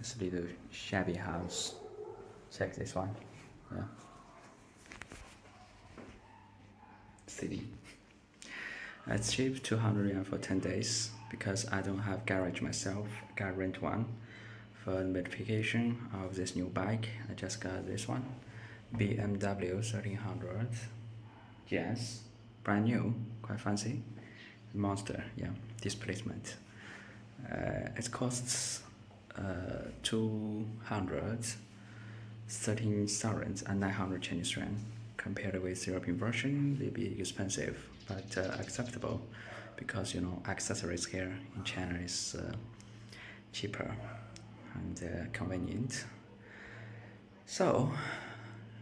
This little shabby house. Check this one. Yeah. City. It's cheap, 200 yuan for 10 days. Because I don't have garage myself, I got rent one. For the modification of this new bike, I just got this one. BMW 1300 GS. Brand new, quite fancy. Monster, yeah, displacement. It costs 213,900 Chinese yuan. Compared with European version, it will be expensive, but acceptable, because accessories here in China is cheaper and convenient. So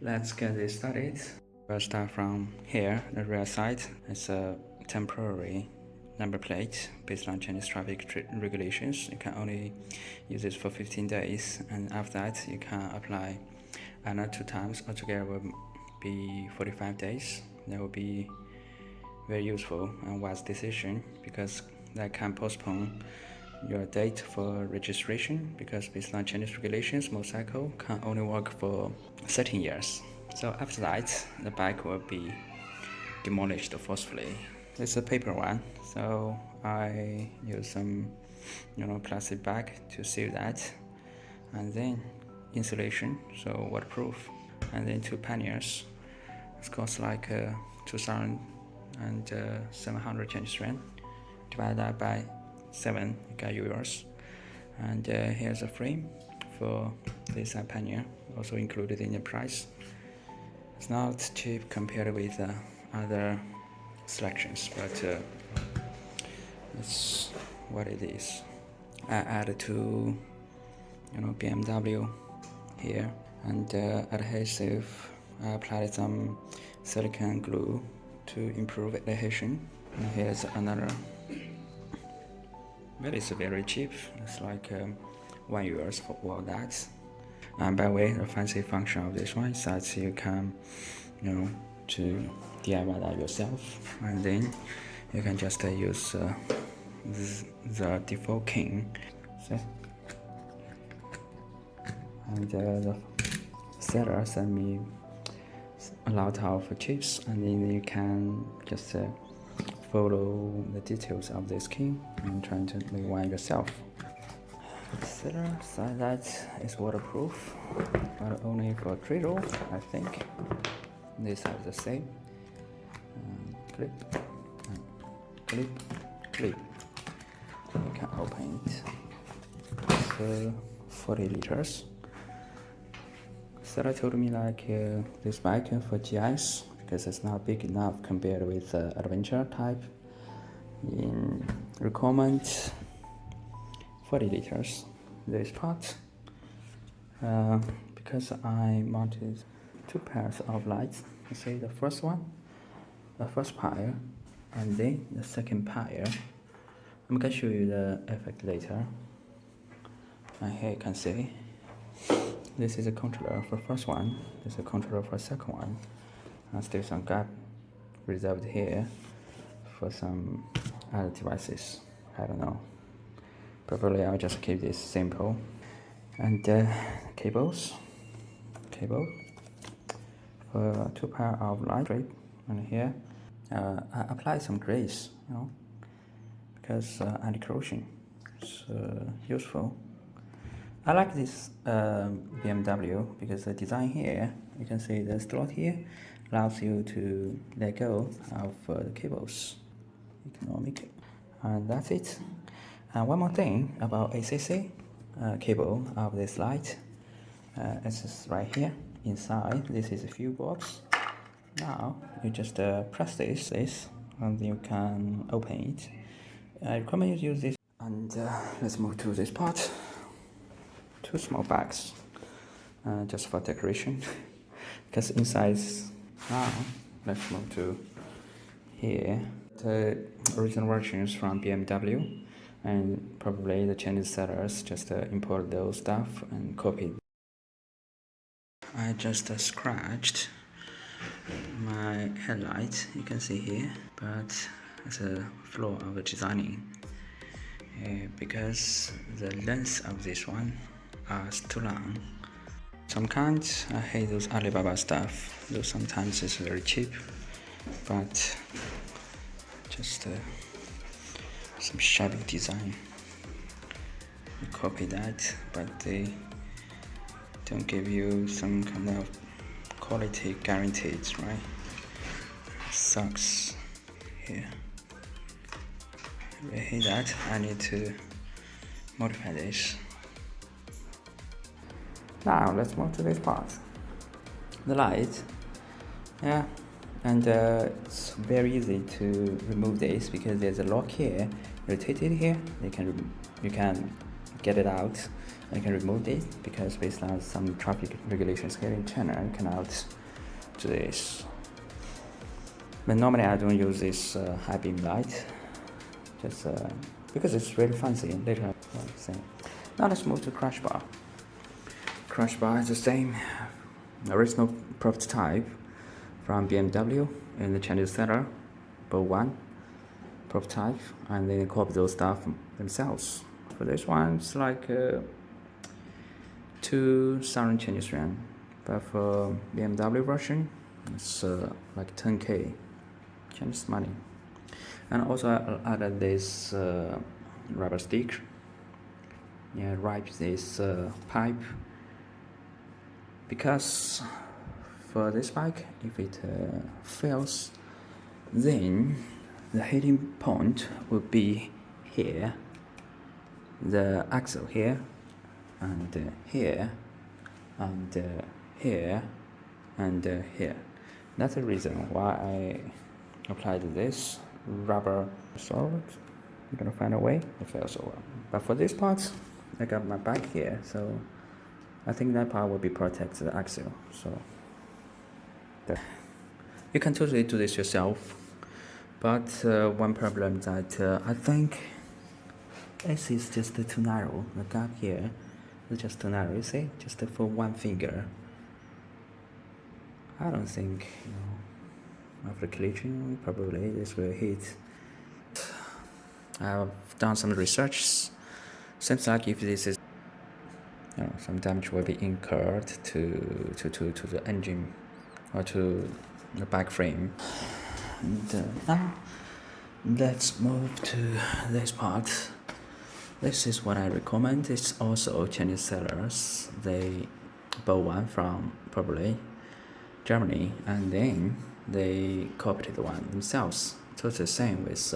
let's get this started. We'll start from here, the rear side. It's a temporary number plate based on Chinese traffic regulations. You can only use it for 15 days, and after that you can apply another 2 times. Altogether will be 45 days. That will be very useful and wise decision, because that can postpone your date for registration, because based on Chinese regulations, motorcycle can only work for 13 years. So after that, the bike will be demolished forcefully. It's a paper one, so I use some plastic bag to seal that, and then insulation, so waterproof, and then 2 panniers. It costs like 2,700 Chinese yuan. Divide that by 7, you got yours. And here's a frame for this pannier, also included in the price. It's not cheap compared with other selections, but it's what it is. I added to BMW here, and adhesive. I applied some silicone glue to improve adhesion. And here's another. But it's very cheap. It's like 1 US for all that. And by the way, the fancy function of this one is that you can, to DIY that yourself, and then you can just use the default king. So, and the seller sent me a lot of tips, and then you can just follow the details of this king and try to make one yourself. The seller said that it's waterproof, but only for Trado, I think. These are the same. Clip, clip, clip. You can open it. It's 40 liters. Seller told me like this bike for GS, because it's not big enough compared with adventure type. In recommend 40 liters. This part, because I mounted 2 pairs of lights. You see the first one, the first pair, and then the second pair. I'm gonna show you the effect later. And here you can see this is a controller for first one, this is a controller for second one, and still some gap reserved here for some other devices. I don't know. Probably I'll just keep this simple. And cable for 2 pair of light strip. And here I apply some grease, because anti-corrosion is useful. I like this BMW because the design here, you can see the slot here allows you to let go of the cables. Economic. And that's it. And one more thing about ACC cable of this light. It's just right here inside. This is a fuse box. Now you just press this, and you can open it. I recommend you use this. And let's move to this part. 2 small bags, just for decoration. Because inside, now let's move to here. The original versions from BMW, and probably the Chinese sellers just import those stuff and copied. I just scratched my headlight, you can see here, but it's a flaw of designing, because the length of this one it's too long. Sometimes I hate those Alibaba stuff, though sometimes it's very cheap, but just some shabby design. You copy that, but they don't give you some kind of quality guaranteed, right? Sucks here. I hate that. I need to modify this. Now let's move to this part. The light. Yeah, and it's very easy to remove this because there's a lock here. Rotate it here. You can get it out. You can remove it because based on some traffic regulations here in China, you cannot do this. But normally I don't use this high beam light, just because it's really fancy. Later I'll say. Now let's move to crash bar. Crash bar is the same original prototype from BMW and the Chinese seller, Bow One prototype, and they copy those stuff themselves. For this one, it's like 2,000 Chinese yuan, but for BMW version, it's like 10k Chinese money. And also I added this rubber stick. Yeah, wrap this pipe. Because for this bike, if it fails, then the hitting point will be here, the axle here, and here, and here, and here. That's the reason why I applied this rubber solid. I'm gonna find a way it fails so well. But for this part, I got my bike here, so I think that part will be protect the axle. So you can totally do this yourself, but one problem that I think this is just too narrow. The gap here is just too narrow. You see, just for one finger. I don't think, after collision probably this will hit. I've done some research. Seems like if this is some damage will be incurred to the engine or to the back frame. And now let's move to this part. This is what I recommend. It's also Chinese sellers. They bought one from probably Germany, and then they copied the one themselves. So it's the same with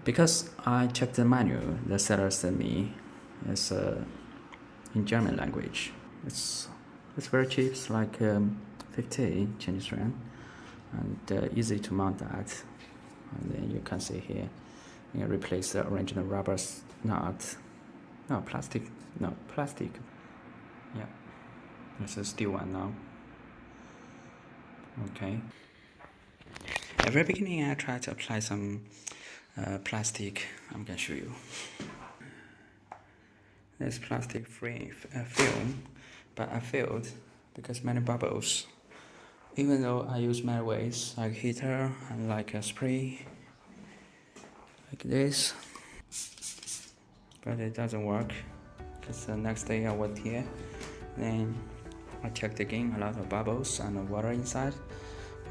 because I checked the manual the seller sent me. It's in German language. It's very cheap. It's like 50 Chinese yuan, and easy to mount that. And then you can see here, you replace the original rubber nut. No plastic. Yeah, it's a steel one now. Okay. At the very beginning, I tried to apply some plastic. I'm gonna show you. This plastic film, but I failed because many bubbles. Even though I use many ways, like heater and like a spray, like this, but it doesn't work. Because the next day I went here, then I checked again, a lot of bubbles and water inside.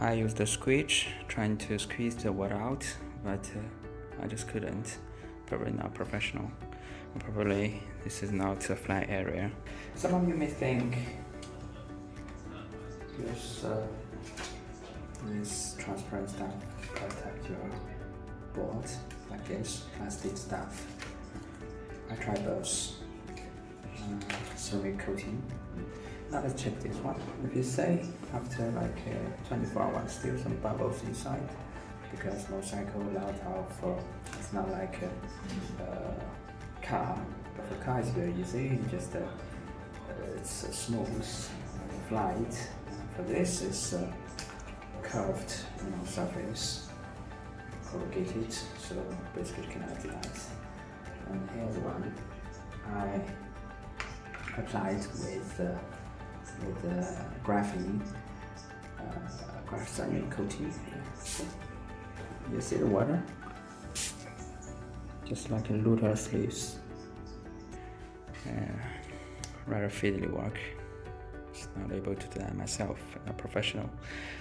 I used the squeeze, trying to squeeze the water out, but I just couldn't. Probably not professional. Probably this is not a flat area. Some of you may think use this transparent stuff to protect your board, like this plastic stuff. I tried both. Ceramic coating. Now let's check this one. If you say after like 24 hours still some bubbles inside, because motorcycle a lot of it's not like a car. But for car it's very easy. Just it's a smooth flight. For this it's curved surface, corrugated, so basically you can add that. And here's one I applied with graphene ceramic coating. You see the water? Just like a looter sleeves. rather fiddly work. It's not able to do that myself, not professional.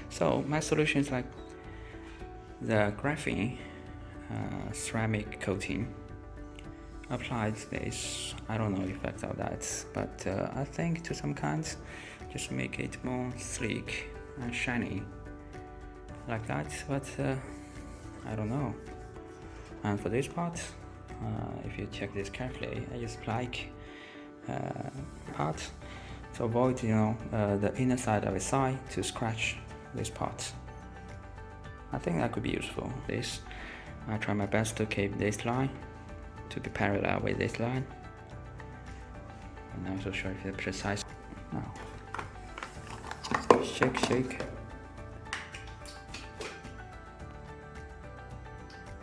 So my solution is like the graphene ceramic coating. Applied this, I don't know the effect of that, but I think to some kinds just make it more sleek and shiny like that, but I don't know. And for this part, if you check this carefully, I just like part to avoid the inner side of a side to scratch this part. I think that could be useful. This, I try my best to keep this line to be parallel with this line, and I'm also sure if it's precise. Now shake,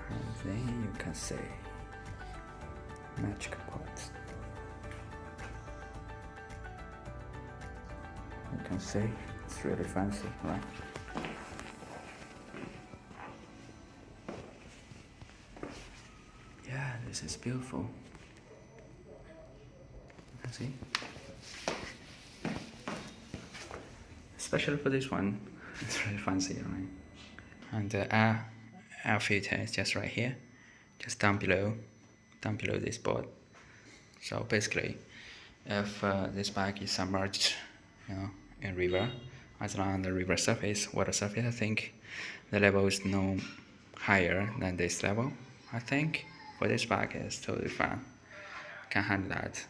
and then you can say magic pot. You can see it's really fancy, right? Yeah, this is beautiful. You can see, especially for this one, it's really fancy, right? And the air filter is just right here, just down below this board. So basically, if this bag is submerged, in river, as long as the river surface, water surface, I think the level is no higher than this level. I think for this bag is totally fine, can handle that.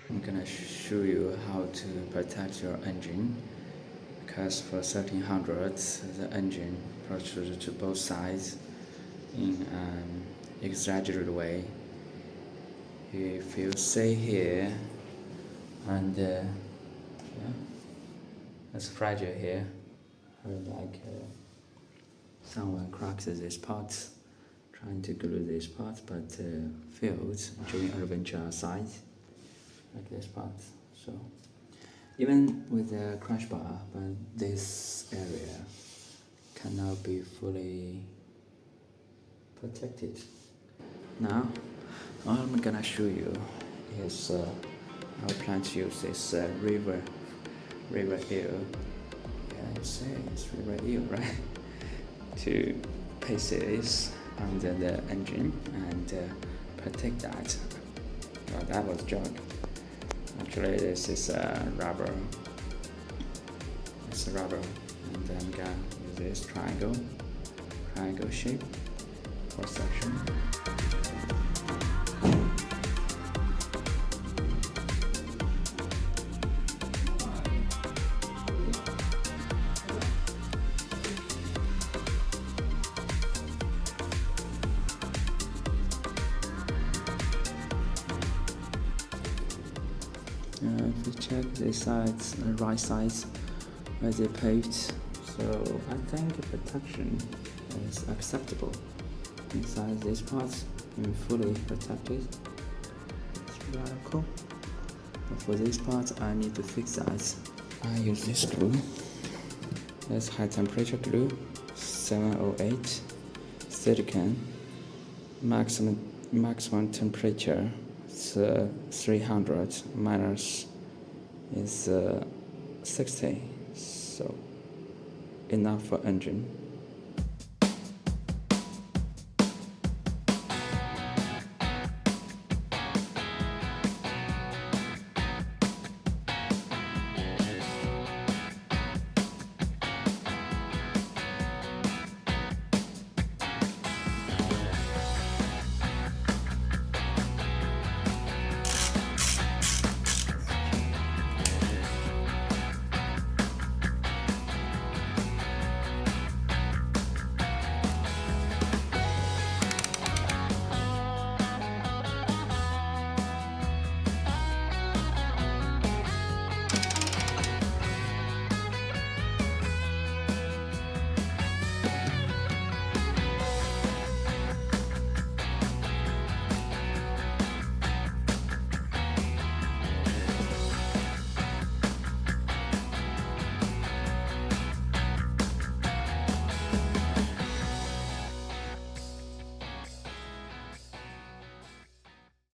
I'm gonna show you how to protect your engine, because for 1300 the engine protruded to both sides in an exaggerated way. If you stay here and it's fragile here, like someone cracks this part trying to glue this part, but failed during adventure outside, like this part. So even with the crash bar, but this area cannot be fully protected. Now all I'm gonna show you is I plan to use this river eel. Yeah, you say it's river eel, right? To paste this under the engine and protect that. Well, that was a joke. Actually, this is rubber. It's rubber, and then I'm gonna use this triangle shape for section. If you check the sides, right sides, where they paved, so I think the protection is acceptable. Inside this part, I'm fully protected. It's rather cool. But for this part, I need to fix that. I use this glue. That's high temperature glue, 708 silicone. Maximum temperature is 300, minus is 60, so enough for engine.